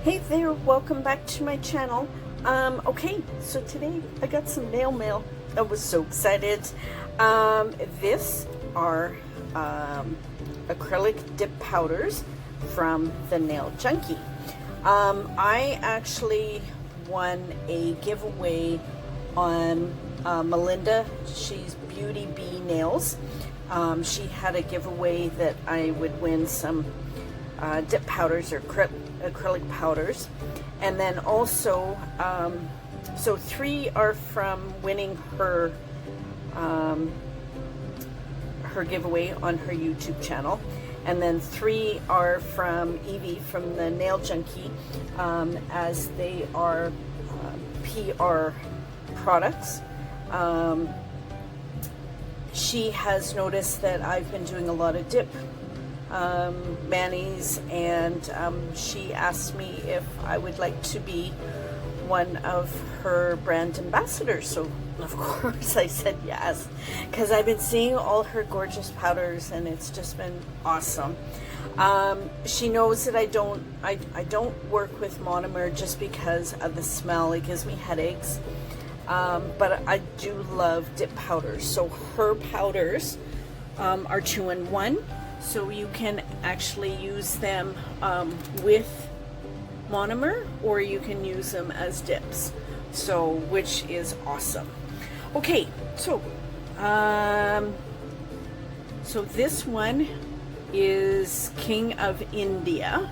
Hey there, welcome back to my channel. Okay, so today I got some nail mail. I was so excited. This are acrylic dip powders from TheNailJunkie. I actually won a giveaway on Melinda. She's Beauty Bee Nails. She had a giveaway that I would win some dip powders or acrylic powders, and then also so 3 are from winning her her giveaway on her YouTube channel, and then 3 are from Evie from TheNailJunkie, as they are PR products. She has noticed that I've been doing a lot of dip manis, and she asked me if I would like to be one of her brand ambassadors. So of course I said yes, because I've been seeing all her gorgeous powders and it's just been awesome. She knows that I don't work with monomer just because of the smell. It gives me headaches, but I do love dip powders. So her powders are 2-in-1. So you can actually use them with monomer, or you can use them as dips. So, which is awesome. Okay, so so this one is King of India,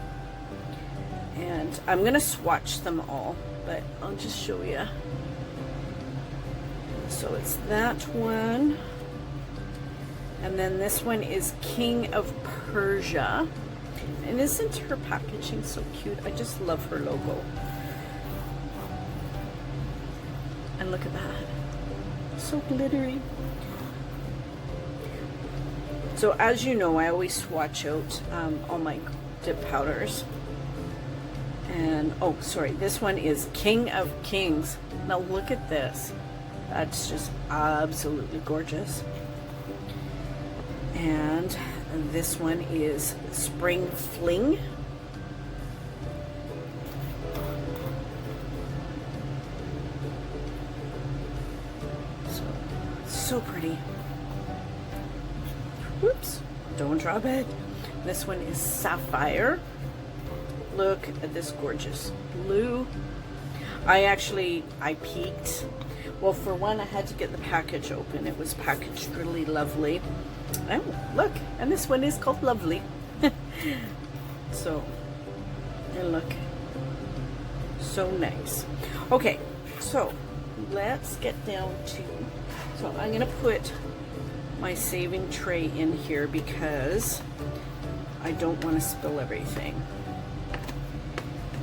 and I'm gonna swatch them all, but I'll just show you. So it's that one. And then this one is King of Persia. And isn't her packaging so cute? I just love her logo. And look at that. So glittery. So as you know, I always swatch out all my dip powders. And, oh, sorry, this one is King of Kings. Now look at this. That's just absolutely gorgeous. And this one is Spring Fling. So pretty. Whoops, don't drop it. This one is Sapphire. Look at this gorgeous blue. I peeked. Well, for one, I had to get the package open. It was packaged really lovely. Oh, look, and this one is called Lovely. So, and look, so nice. Okay, so let's get down to, so I'm gonna put my saving tray in here because I don't want to spill everything.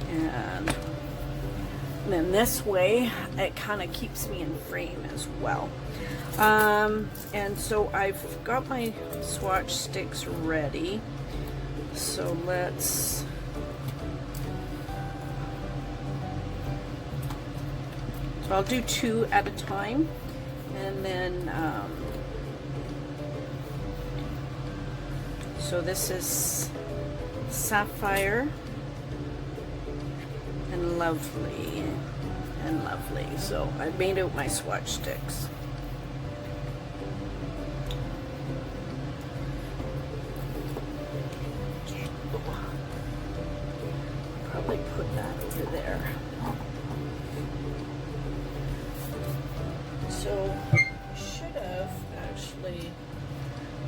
And then this way, it kind of keeps me in frame as well. And so I've got my swatch sticks ready. So let's, so I'll do 2 at a time, and then so this is Sapphire and Lovely and Lovely. So I made out my swatch sticks. Probably put that over there. So I should have actually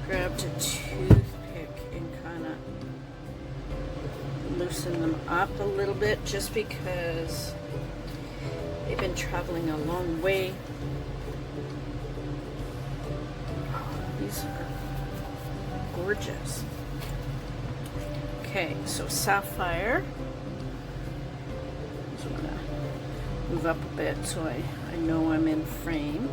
grabbed a toothpick and kind of loosen them up a little bit, just because they've been traveling a long way. These are gorgeous. Okay, so Sapphire. Just want to move up a bit so I know I'm in frame.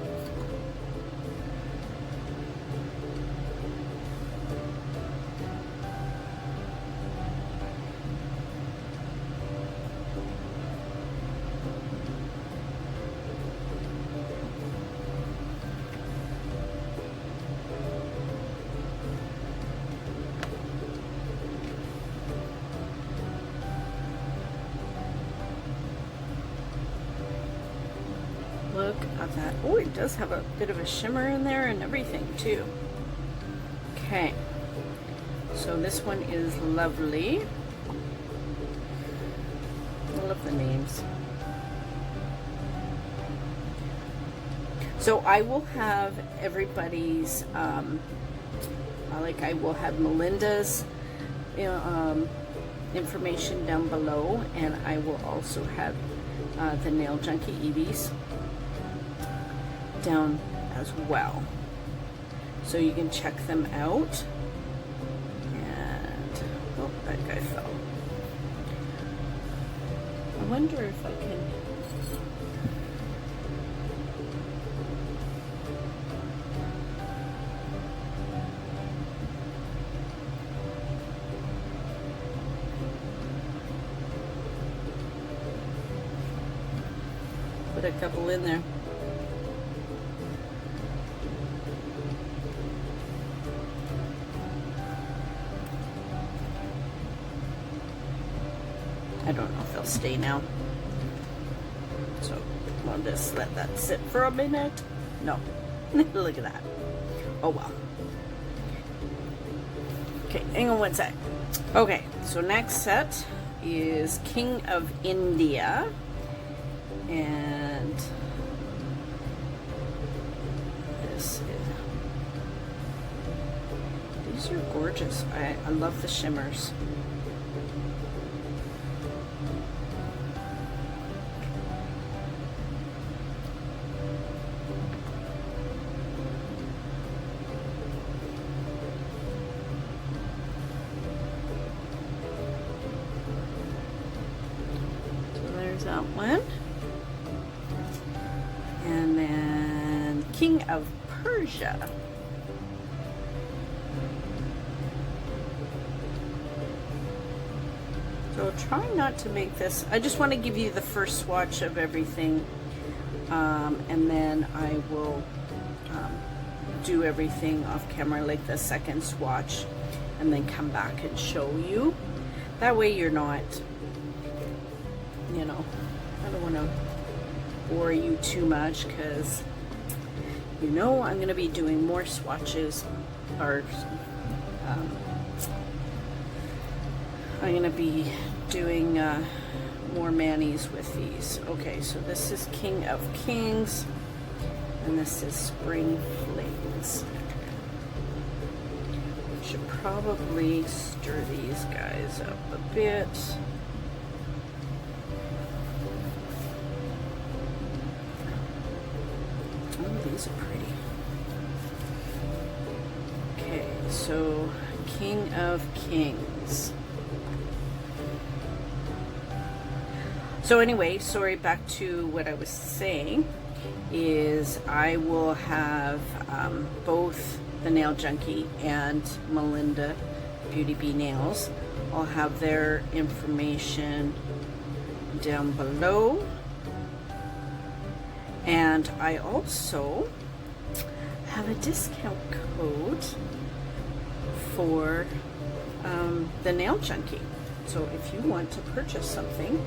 that. Oh, it does have a bit of a shimmer in there and everything too. Okay, so this one is lovely. I love the names. So I will have everybody's, like I will have Melinda's information down below, and I will also have the Nail Junkie Evie's down as well, so you can check them out. And oh, that guy fell. I wonder if I can put a couple in there. I don't know if they'll stay now, so I'll just let that sit for a minute. No, look at that. Oh well. Okay, hang on one sec. Okay, so next set is King of India, and this is, these are gorgeous. I love the shimmers. That one, and then King of Persia. So try not to make this. I just want to give you the first swatch of everything, and then I will do everything off camera, like the second swatch, and then come back and show you. That way you're not, you know, I don't want to bore you too much, because you know I'm going to be doing more swatches, or I'm going to be doing more manis with these. Okay, so this is King of Kings, and this is Spring Flings. Should probably stir these guys up a bit. Oh, these are pretty. Okay, so King of Kings. So anyway, sorry, back to what I was saying, is I will have both the Nail Junkie and Melinda Beauty Bee Nails. I'll have their information down below. And I also have a discount code for the Nail Junkie. So if you want to purchase something,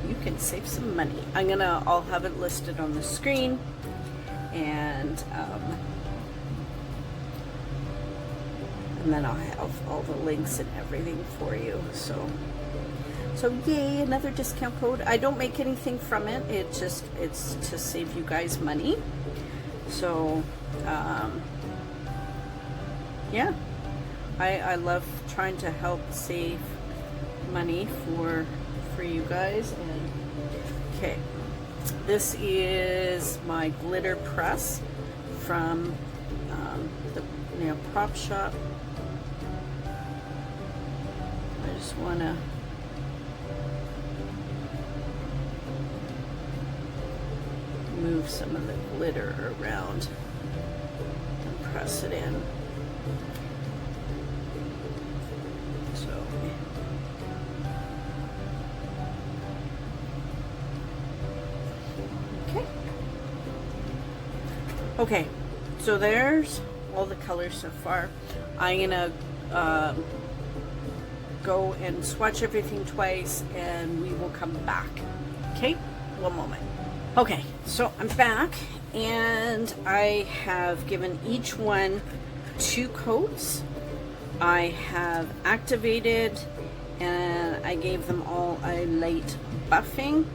you can save some money. I'll have it listed on the screen, and then I'll have all the links and everything for you. So yay, another discount code. I don't make anything from it. It's to save you guys money. So yeah, I love trying to help save money for you guys. And okay, this is my glitter press from the Nail Prop Shop. I just want to move some of the glitter around and press it in. So okay, so there's all the colors so far. I'm gonna go and swatch everything twice, and we will come back. Okay, one moment. Okay, So I'm back, and I have given each one 2 coats. I have activated, and I gave them all a light buffing.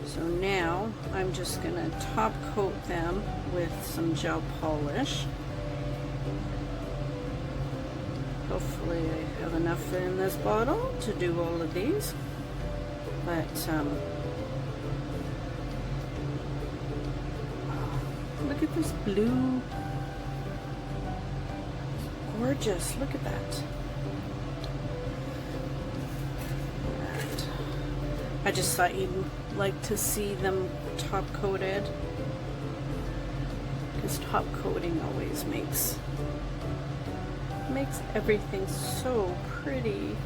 So now I'm just going to top coat them with some gel polish. Hopefully I have enough in this bottle to do all of these. But look at this blue. Gorgeous. Look at that. And I just thought you'd like to see them top coated, because top coating always makes everything so pretty.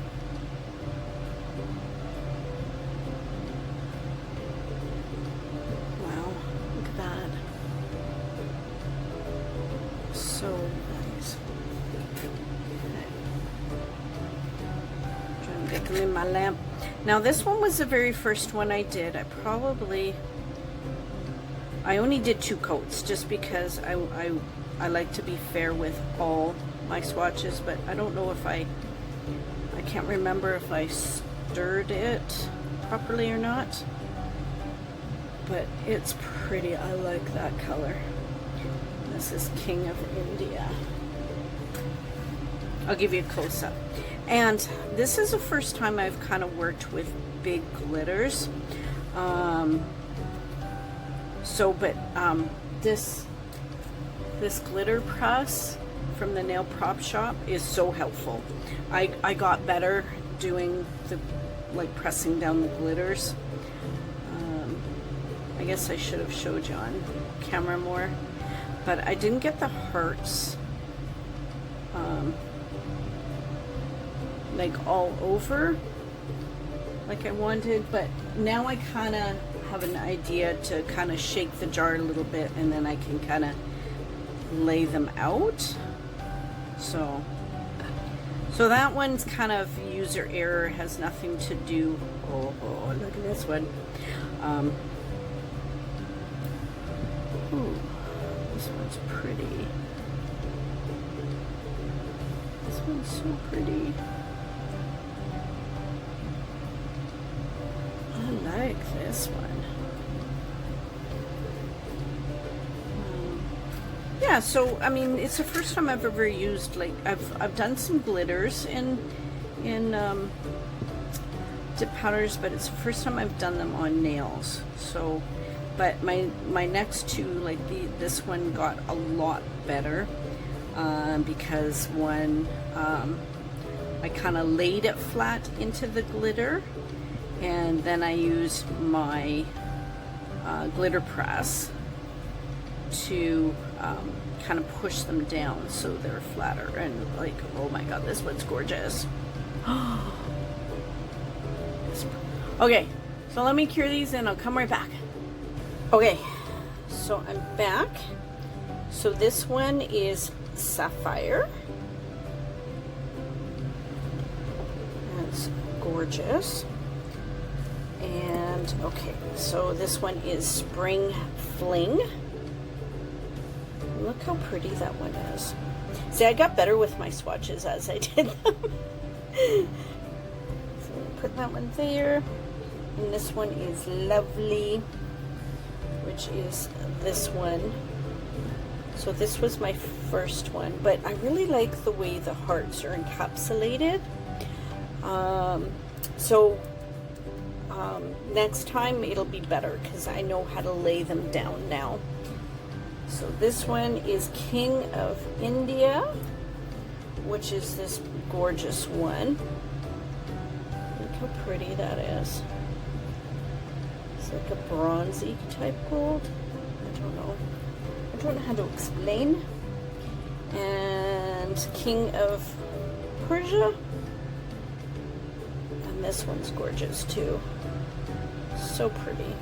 Wow, look at that. So nice. Trying to get them in my lamp. Now this one was the very first one I did. I only did 2 coats just because I like to be fair with all my swatches, but I don't know if I can't remember if I stirred it properly or not, but it's pretty. I like that color. This is King of India. I'll give you a close-up. And this is the first time I've kind of worked with big glitters. This glitter press from the nail prop shop is so helpful. I got better doing the, like, pressing down the glitters. I guess I should have showed you on camera more, but I didn't get the hearts like all over like I wanted, but now I kind of have an idea to kind of shake the jar a little bit, and then I can kind of lay them out. So that one's kind of user error, has nothing to do. Oh, look at this one. Ooh, this one's pretty. This one's so pretty. I like this one. Yeah, so I mean, it's the first time I've ever used, like, I've done some glitters in dip powders, but it's the first time I've done them on nails. So, but my next 2, like this one got a lot better because when I kind of laid it flat into the glitter, and then I used my glitter press to kind of push them down so they're flatter, and like, oh my god, this one's gorgeous. Okay, so let me cure these and I'll come right back. Okay, so I'm back. So this one is Sapphire. That's gorgeous. And okay, so this one is Spring Fling. Look how pretty that one is. See, I got better with my swatches as I did them. So put that one there. And this one is Lovely, which is this one. So this was my first one, but I really like the way the hearts are encapsulated. Next time it'll be better because I know how to lay them down now. So this one is King of India, which is this gorgeous one. Look how pretty that is. It's like a bronzy type gold. I don't know how to explain. And King of Persia. And this one's gorgeous too. So pretty.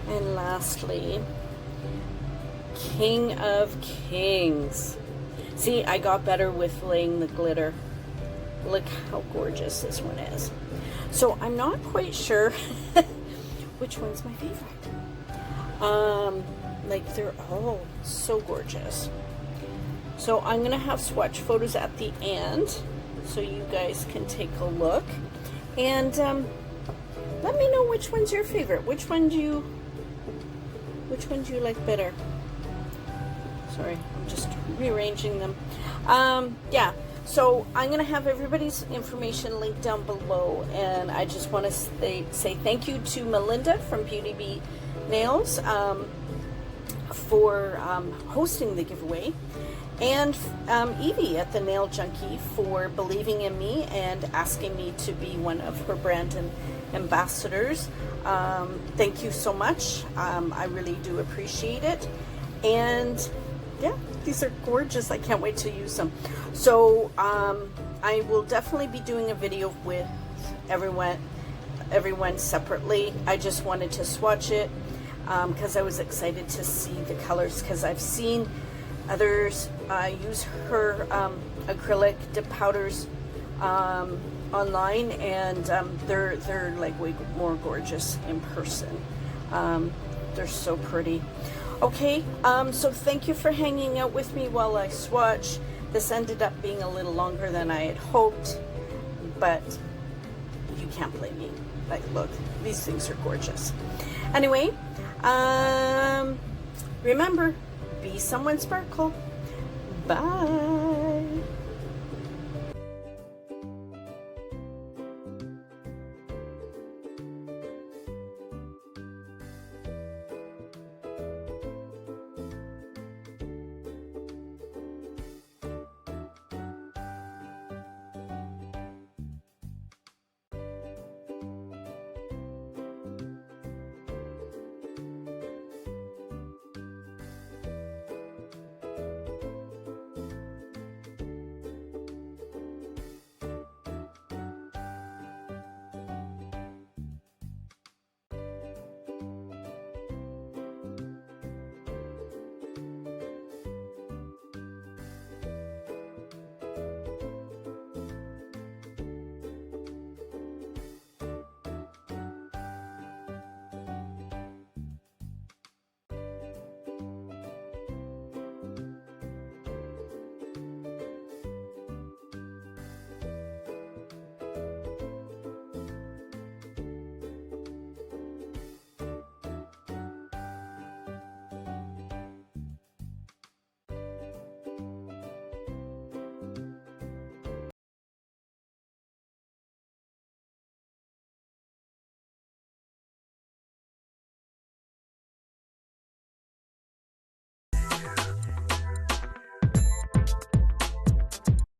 And lastly, King of Kings. See, I got better with laying the glitter. Look how gorgeous this one is. So I'm not quite sure which one's my favorite. Like they're all so gorgeous. So I'm gonna have swatch photos at the end so you guys can take a look, and let me know which one's your favorite. Which one do you like better? Sorry, I'm just rearranging them. Yeah, so I'm gonna have everybody's information linked down below, and I just want to say thank you to Melinda from Beauty Bee Nails for hosting the giveaway, and Evie at TheNailJunkie for believing in me and asking me to be one of her brand ambassadors. Thank you so much. I really do appreciate it. And yeah, these are gorgeous. I can't wait to use them. So I will definitely be doing a video with everyone separately. I just wanted to swatch it because I was excited to see the colors, because I've seen others use her acrylic dip powders online, and they're like way more gorgeous in person. They're so pretty. Okay, so thank you for hanging out with me while I swatch. This ended up being a little longer than I had hoped, but you can't blame me. Like, look, these things are gorgeous. Anyway, remember, be someone sparkle. Bye.